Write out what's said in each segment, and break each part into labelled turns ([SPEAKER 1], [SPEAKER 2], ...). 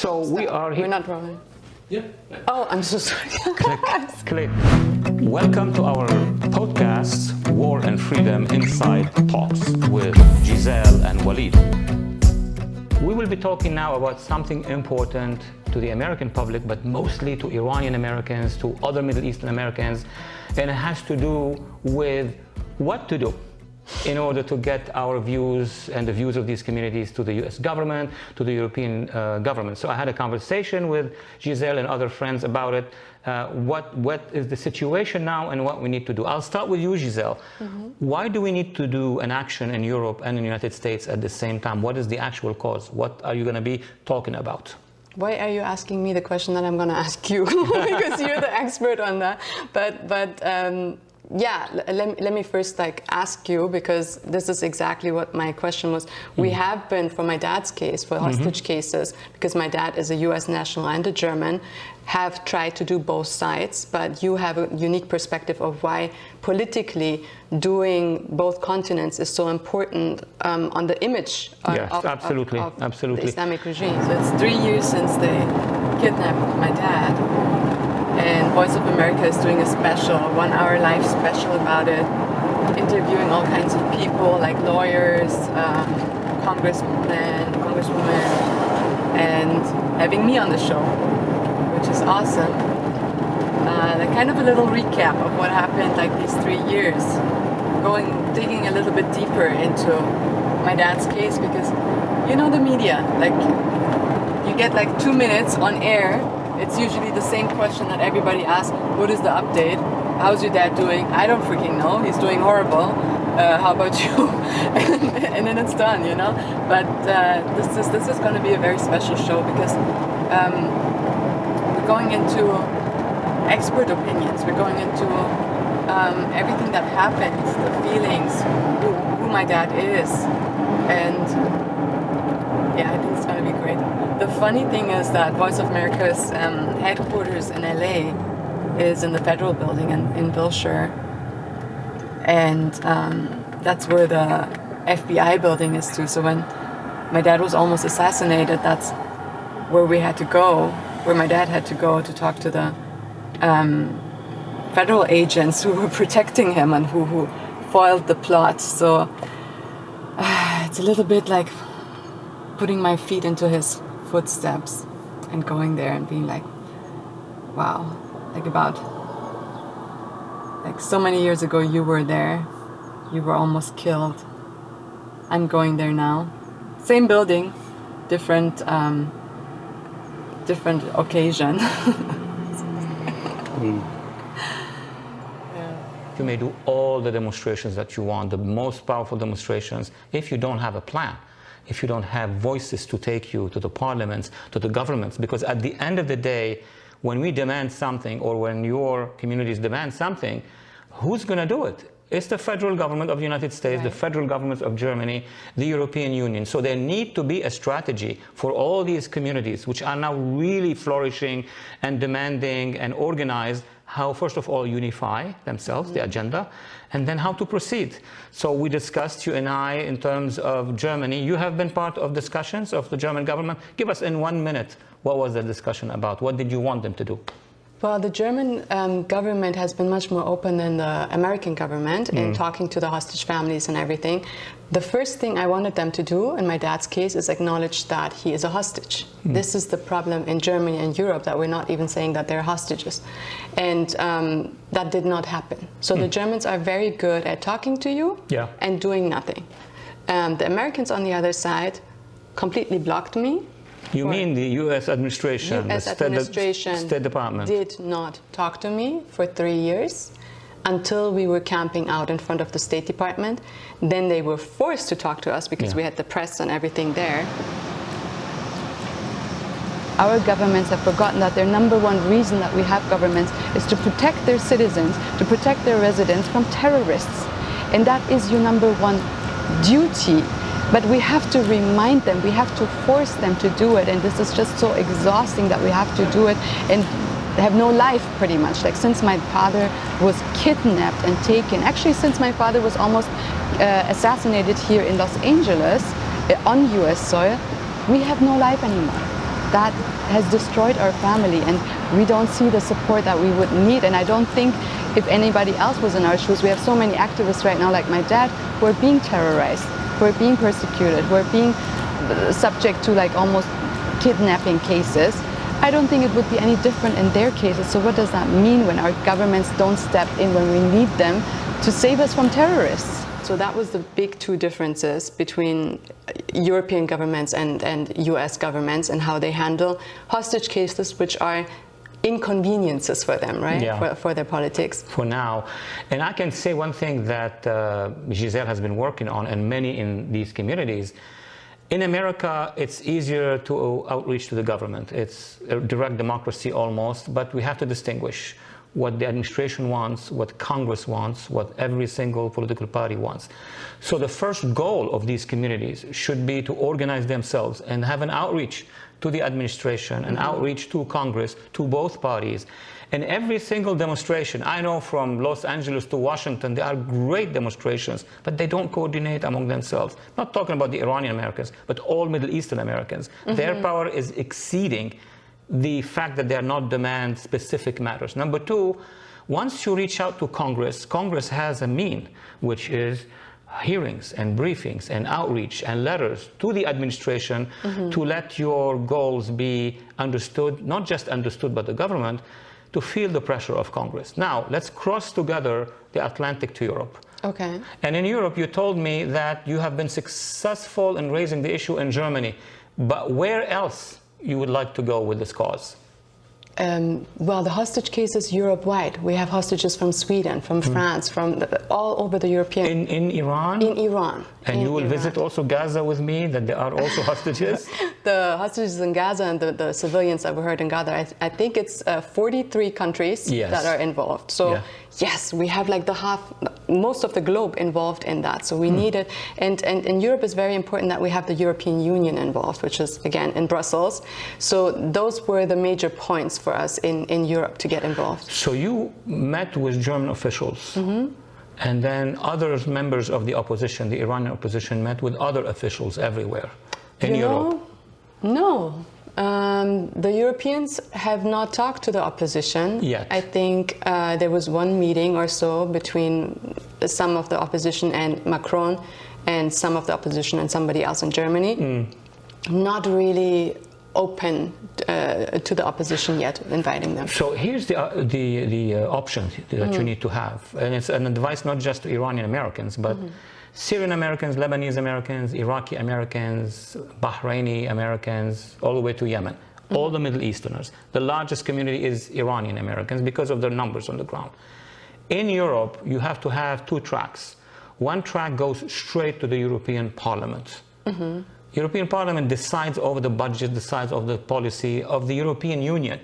[SPEAKER 1] So we are here.
[SPEAKER 2] We're not rolling.
[SPEAKER 3] Yeah.
[SPEAKER 2] Oh, I'm so sorry.
[SPEAKER 1] Click. Welcome to our podcast, War and Freedom Inside Talks with Gazelle and Walid. We will be talking now about something important to the American public, but mostly to Iranian Americans, to other Middle Eastern Americans, and it has to do with what to do in order to get our views and the views of these communities to the US government, to the European government. So I had a conversation with Gazelle and other friends about it. What is the situation now and what we need to do. I'll start with you, Gazelle. Why do we need to do an action in Europe and in the United States at the same time? What is the actual cause? What are you going to be talking about?
[SPEAKER 2] Why are you asking me the question that I'm going to ask you? Because you're the expert on that. Yeah, let me first ask you, because this is exactly what my question was. We have been, for my dad's case, for hostage cases, because my dad is a US national and a German, have tried to do both sides, but you have a unique perspective of why politically doing both continents is so important on the image of the Islamic regime. So it's 3 years since they kidnapped my dad. And Voice of America is doing a special, 1 hour live special about it, interviewing all kinds of people like lawyers, congresswomen, and having me on the show, which is awesome. Kind of a little recap of what happened these 3 years, digging a little bit deeper into my dad's case, because the media, you get 2 minutes on air. It's usually the same question that everybody asks. What is the update? How's your dad doing? I don't freaking know. He's doing horrible. How about you? and then it's done, But this is going to be a very special show, because we're going into expert opinions. We're going into everything that happened, the feelings, who my dad is. And yeah, I think it's going to be great. The funny thing is that Voice of America's headquarters in LA is in the Federal Building in Wilshire. And that's where the FBI building is too. So when my dad was almost assassinated, that's where we had to go, where my dad had to go to talk to the federal agents who were protecting him and who foiled the plot. So it's a little bit like putting my feet into his footsteps and going there and being wow, so many years ago you were there, you were almost killed. I'm going there now. Same building, different occasion.
[SPEAKER 1] You may do all the demonstrations that you want, the most powerful demonstrations, if you don't have a plan. If you don't have voices to take you to the parliaments, to the governments, because at the end of the day, when we demand something, or when your communities demand something, who's going to do it? It's the federal government of the United States, the federal government of Germany, the European Union. So there need to be a strategy for all these communities, which are now really flourishing and demanding and organized, how, first of all, unify themselves, the agenda, and then how to proceed. So we discussed, you and I, in terms of Germany. You have been part of discussions of the German government. Give us in 1 minute, what was the discussion about? What did you want them to do?
[SPEAKER 2] Well, the German government has been much more open than the American government in talking to the hostage families and everything. The first thing I wanted them to do, in my dad's case, is acknowledge that he is a hostage. This is the problem in Germany and Europe, that we're not even saying that they're hostages. And that did not happen. So the Germans are very good at talking to you and doing nothing. The Americans, on the other side, completely blocked me.
[SPEAKER 1] You mean the U.S. administration,
[SPEAKER 2] US administration
[SPEAKER 1] State Department
[SPEAKER 2] did not talk to me for 3 years until we were camping out in front of the State Department. Then they were forced to talk to us because we had the press and everything there. Our governments have forgotten that their number one reason that we have governments is to protect their citizens, to protect their residents from terrorists. And that is your number one duty. But we have to remind them, we have to force them to do it, and this is just so exhausting that we have to do it and have no life, pretty much. Since my father was kidnapped and taken, actually since my father was almost assassinated here in Los Angeles on US soil, we have no life anymore. that has destroyed our family, and we don't see the support that we would need. And I don't think if anybody else was in our shoes, we have so many activists right now, like my dad, who are being terrorized, who are being persecuted, who are being subject to like almost kidnapping cases. I don't think it would be any different in their cases. So what does that mean when our governments don't step in when we need them to save us from terrorists? So that was the big two differences between European governments and US governments, and how they handle hostage cases, which are inconveniences for them, right?
[SPEAKER 1] Yeah.
[SPEAKER 2] For their politics.
[SPEAKER 1] For now. And I can say one thing that Giselle has been working on, and many in these communities. In America, it's easier to outreach to the government. It's a direct democracy almost, but we have to distinguish what the administration wants, what Congress wants, what every single political party wants. So the first goal of these communities should be to organize themselves and have an outreach to the administration, an outreach to Congress, to both parties. And every single demonstration, I know from Los Angeles to Washington, there are great demonstrations, but they don't coordinate among themselves. I'm not talking about the Iranian Americans, but all Middle Eastern Americans. Their power is exceeding the fact that they are not demand specific matters. Number two, once you reach out to Congress, Congress has a mean, which is hearings and briefings and outreach and letters to the administration to let your goals be understood, not just understood by the government, to feel the pressure of Congress. Now, let's cross together the Atlantic to Europe.
[SPEAKER 2] Okay.
[SPEAKER 1] And in Europe, you told me that you have been successful in raising the issue in Germany, but where else you would like to go with this cause?
[SPEAKER 2] Well, the hostage cases Europe-wide. We have hostages from Sweden, from France, from all over the European...
[SPEAKER 1] In Iran?
[SPEAKER 2] In Iran.
[SPEAKER 1] And you will visit also Gaza with me, that there are also hostages?
[SPEAKER 2] The hostages in Gaza and the civilians that were hurt in Gaza, I think it's 43 countries that are involved. So yes, we have like most of the globe involved in that. So we need it. And Europe is very important that we have the European Union involved, which is again in Brussels. So those were the major points for us in Europe to get involved.
[SPEAKER 1] So you met with German officials. And then other members of the opposition, the Iranian opposition, met with other officials everywhere in Europe.
[SPEAKER 2] No. The Europeans have not talked to the opposition
[SPEAKER 1] yet.
[SPEAKER 2] I think there was one meeting or so between some of the opposition and Macron, and some of the opposition and somebody else in Germany. Not really open to the opposition yet, inviting them.
[SPEAKER 1] So here's the option that you need to have, and it's an advice not just to Iranian Americans, but Syrian Americans, Lebanese Americans, Iraqi Americans, Bahraini Americans, all the way to Yemen, all the Middle Easterners. The largest community is Iranian Americans because of their numbers on the ground. In Europe, you have to have two tracks. One track goes straight to the European Parliament. European Parliament decides over the budget, decides over the policy of the European Union.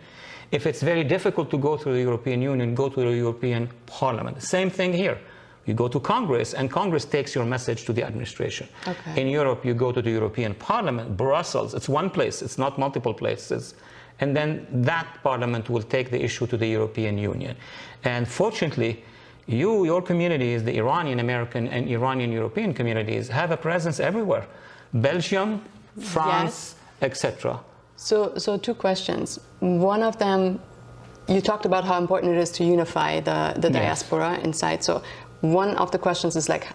[SPEAKER 1] If it's very difficult to go through the European Union, go to the European Parliament. Same thing here. You go to Congress, and Congress takes your message to the administration. In Europe, you go to the European Parliament, Brussels. It's one place. It's not multiple places. And then that Parliament will take the issue to the European Union. And fortunately, your communities, the Iranian American and Iranian European communities, have a presence everywhere. Belgium, France, etc.
[SPEAKER 2] So two questions. One of them, you talked about how important it is to unify the diaspora inside. So one of the questions is like,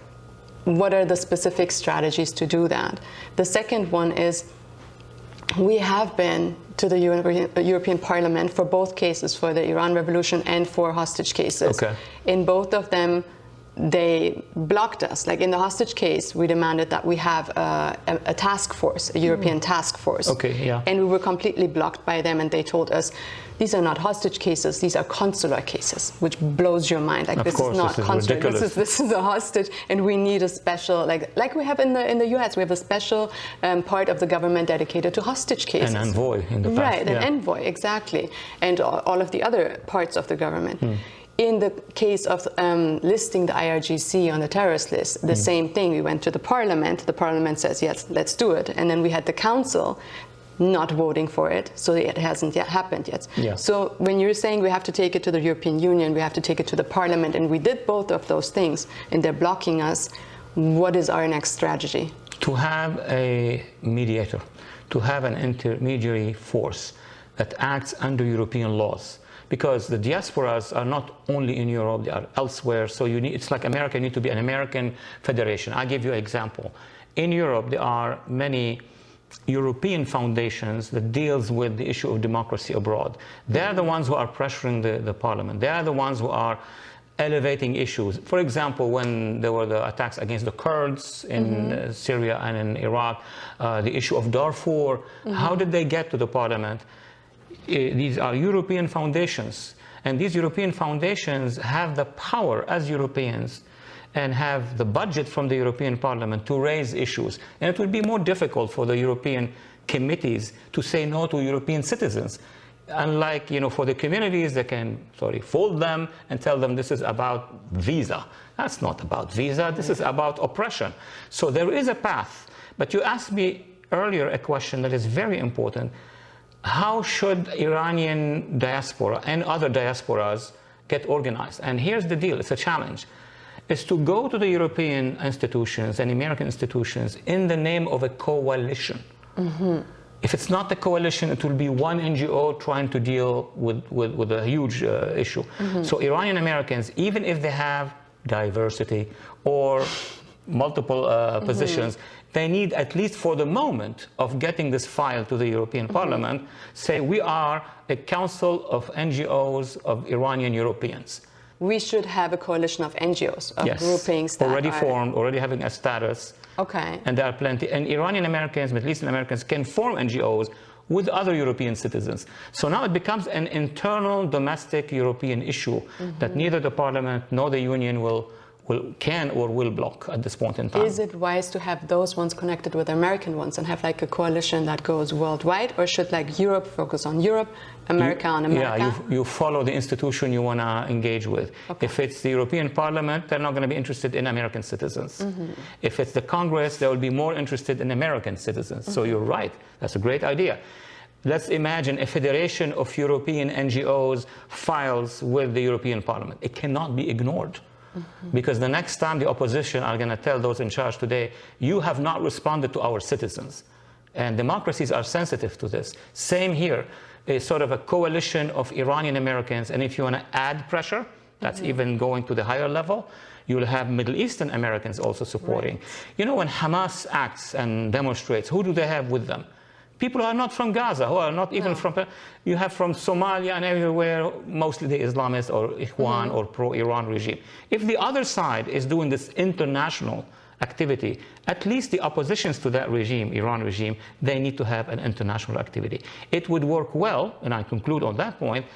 [SPEAKER 2] what are the specific strategies to do that? The second one is, we have been to the European Parliament for both cases, for the Iran Revolution and for hostage cases. In both of them, they blocked us. Like in the hostage case, we demanded that we have a task force, a European task force. And we were completely blocked by them, and they told us, these are not hostage cases, these are consular cases, which blows your mind. Like, this is not consular, this is a hostage, and we need a special, like we have in the US, we have a special part of the government dedicated to hostage cases.
[SPEAKER 1] An envoy in the past.
[SPEAKER 2] Right, an envoy, exactly. And all of the other parts of the government. In the case of listing the IRGC on the terrorist list, the same thing. We went to the parliament says, yes, let's do it. And then we had the council not voting for it, so it hasn't yet happened yet. So when you're saying we have to take it to the European Union, we have to take it to the parliament, and we did both of those things, and they're blocking us, what is our next strategy?
[SPEAKER 1] To have a mediator, to have an intermediary force that acts under European laws. Because the diasporas are not only in Europe, they are elsewhere. So it's like America, you need to be an American federation. I'll give you an example. In Europe, there are many European foundations that deals with the issue of democracy abroad. They're the ones who are pressuring the parliament. They are the ones who are elevating issues. For example, when there were the attacks against the Kurds in Syria and in Iraq, the issue of Darfur, how did they get to the parliament? These are European foundations, and these European foundations have the power as Europeans and have the budget from the European Parliament to raise issues. And it will be more difficult for the European committees to say no to European citizens. Unlike, for the communities, they can fold them and tell them this is about visa. That's not about visa, this is about oppression. So there is a path. But you asked me earlier a question that is very important. How should Iranian diaspora and other diasporas get organized? And here's the deal, it's a challenge. Is to go to the European institutions and American institutions in the name of a coalition. If it's not the coalition, it will be one NGO trying to deal with a huge issue. So Iranian Americans, even if they have diversity or multiple positions, they need, at least for the moment of getting this file to the European Parliament, say we are a council of NGOs of Iranian Europeans.
[SPEAKER 2] We should have a coalition of NGOs, of groupings that
[SPEAKER 1] already formed, already having a status.
[SPEAKER 2] Okay.
[SPEAKER 1] And there are plenty. And Iranian Americans, Middle Eastern Americans can form NGOs with other European citizens. So now it becomes an internal domestic European issue that neither the Parliament nor the Union can or will block at this point in time.
[SPEAKER 2] Is it wise to have those ones connected with American ones and have like a coalition that goes worldwide, or should like Europe focus on Europe, America on America?
[SPEAKER 1] Yeah, you follow the institution you want to engage with. Okay. If it's the European Parliament, they're not going to be interested in American citizens. If it's the Congress, they will be more interested in American citizens. So you're right, that's a great idea. Let's imagine a federation of European NGOs files with the European Parliament. It cannot be ignored. Because the next time the opposition are going to tell those in charge today, you have not responded to our citizens. And democracies are sensitive to this. Same here, a sort of a coalition of Iranian Americans. And if you want to add pressure, that's even going to the higher level, you'll have Middle Eastern Americans also supporting. Right. When Hamas acts and demonstrates, who do they have with them? People who are not from Gaza, who are not even from, you have from Somalia and everywhere, mostly the Islamists or Ikhwan or pro-Iran regime. If the other side is doing this international activity, at least the oppositions to that regime, Iran regime, they need to have an international activity. It would work well, and I conclude on that point,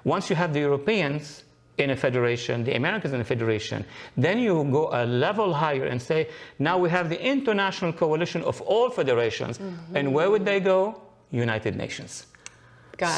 [SPEAKER 1] once you have the Europeans in a federation, the Americans in a federation, then you go a level higher and say, now we have the international coalition of all federations. And where would they go? United Nations.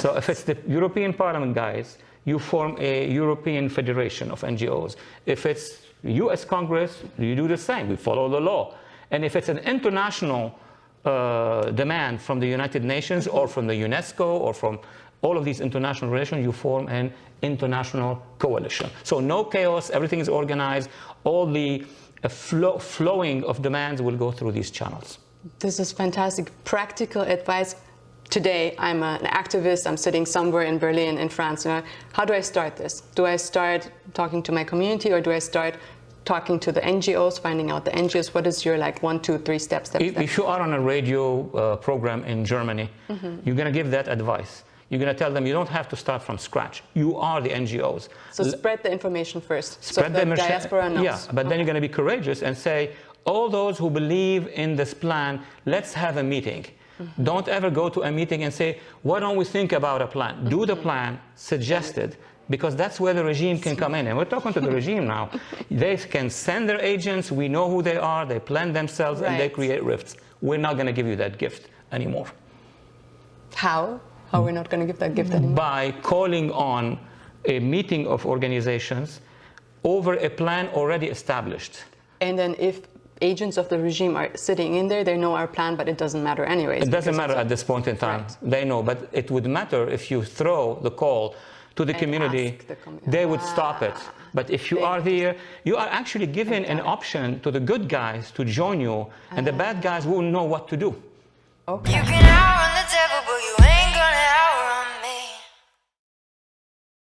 [SPEAKER 1] So if it's the European Parliament guys, you form a European federation of NGOs. If it's US Congress, you do the same, we follow the law. And if it's an international demand from the United Nations or from the UNESCO or from all of these international relations, you form an international coalition. So no chaos, everything is organized, all the flowing of demands will go through these channels.
[SPEAKER 2] This is fantastic practical advice. Today, I'm an activist, I'm sitting somewhere in Berlin, in France. How do I start this? Do I start talking to my community, or do I start talking to the NGOs, finding out the NGOs? What is your 1, 2, 3 steps?
[SPEAKER 1] If you are on a radio program in Germany, you're going to give that advice. You're going to tell them you don't have to start from scratch. You are the NGOs.
[SPEAKER 2] So spread the information first.
[SPEAKER 1] Spread
[SPEAKER 2] so the diaspora knows.
[SPEAKER 1] Yeah, but then you're going to be courageous and say, all those who believe in this plan, let's have a meeting. Don't ever go to a meeting and say, why don't we think about a plan? Do the plan, suggest it, because that's where the regime can come in. And we're talking to the regime now. They can send their agents, we know who they are, they plan themselves, and they create rifts. We're not going to give you that gift anymore.
[SPEAKER 2] How? How we're not going to give that gift anymore?
[SPEAKER 1] By calling on a meeting of organizations over a plan already established.
[SPEAKER 2] And then if agents of the regime are sitting in there, they know our plan, but it doesn't matter anyways.
[SPEAKER 1] It doesn't matter at this point in time. Right. They know, but it would matter if you throw the call to the community, they would stop it. But if you are there, you are actually given an option to the good guys to join you, and the bad guys won't know what to do.
[SPEAKER 2] Okay.